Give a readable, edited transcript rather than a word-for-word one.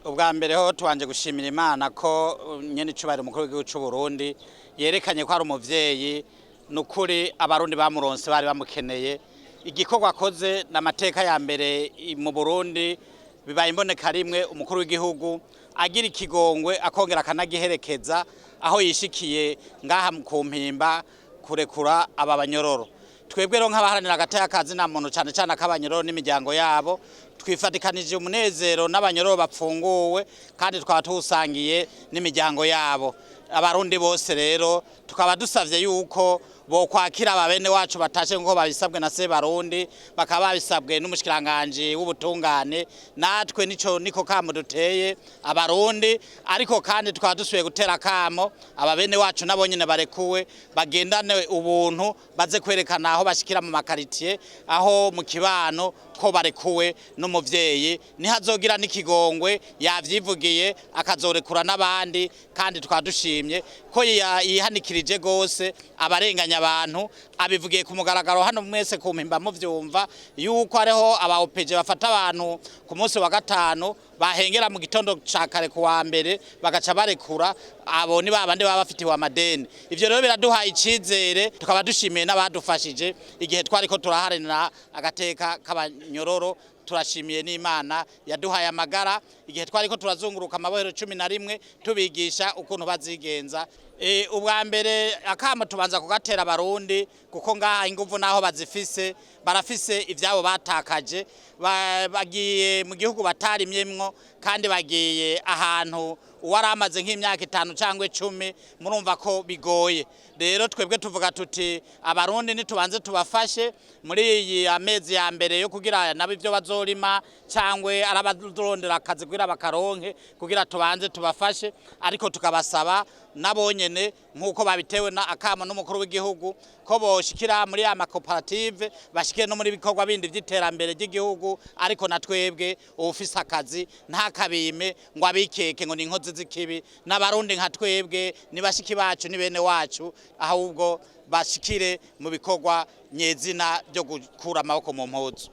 Ubwa mbere ho tuwanje gushimira Imana ko nyene icubahiro umukuru w'igihugu c'u Burundi yerekanye ko ari umuvyeyi nukuri abarundi bamuronse bari bamukeneye. Igikorwa akoze n'amateka ya mbere mu Burundi bibaye imboneka rimwe umukuru w'igihugu agira ikigongwe akongera akanagiherekeza aho yishikiye ngaha ku mpimba kurekura aba banyororo. Twebwe rero nk'abaharanira agateka kazi na muntu cyane cyane akabanyororo n'imiryango yabo twifatikanije umunezero n'abanyororo bapfunguwe kandi twaba tusangiye n'imiryango yabo. Abarundi bose rero tukaba dusavye yuko bo kwakira ababene wacu batashe ngo babisabwe na Sebarundi bakaba babisabwe n'umushikiranganje w'ubutungane natwe niko kamo duteye abarundi ariko kandi tukaba dusuye gutera kamo ababene wacu nabo nyene barekuwe bagendane ubuntu baze kwerekana aho bashikira mu makaritier aho mu kibano ko barekuwe n'umuvyeyi nihazogira n'ikigongwe yavyivugiye akazorekura n'abandi kandi tukaba dushimye ko yihanikirije gose abarenganya abantu abivugiye ku mugaragaro hano mwese ku mpimba muvyumva yuko ariho aba OPG bafata abantu ku munsi wa gatanu bahengera mu gitondo ca kare ku wa mbere bagaca barekura abo ni babandi baba bafitiwe amadeni. Ivyo rero biraduha icizere tukaba dushimiye n'abadufashije igihe twariko turaharanira agateka k'abanyororo. Turashimiye n'Imana yaduhaye amagara igihe twariko turazunguruka amabohero 11 tubigisha ukuntu bazigenza. Ubwa mbere akamo tubanza kugatera abarundi kuko ngaha inguvu naho bazifise barafise ivyabo batakaje bagiye mu gihugu batarimyemwo kandi bagiye ahantu uwaramaze nk'imyaka 5 cyangwa 10 murumva ko bigoye. Rero twebwe tuvuga tuti abarundi nitubanze tubafashe muri iyi amezi ya mbere yo kugira nabo ivyo bazorima cyangwa arabadurondera akazi kugira bakaronke kugira tubanze tubafashe ariko tukabasaba nabonyene nkuko babitewe na akamo n'umukuru w'igihugu ko boshikira muri ama cooperative bashike no muri bikorwa bindi vy'iterambere ry'igihugu ariko natwebwe ufise akazi nta kabime ngo abikeke ngo ni inkozi z'ikibi n'abarundi nka twebwe nibashiki bacu ni bene wacu ahubwo bashikire mu bikorwa nyezina byo gukura amaboko mu mpuzu.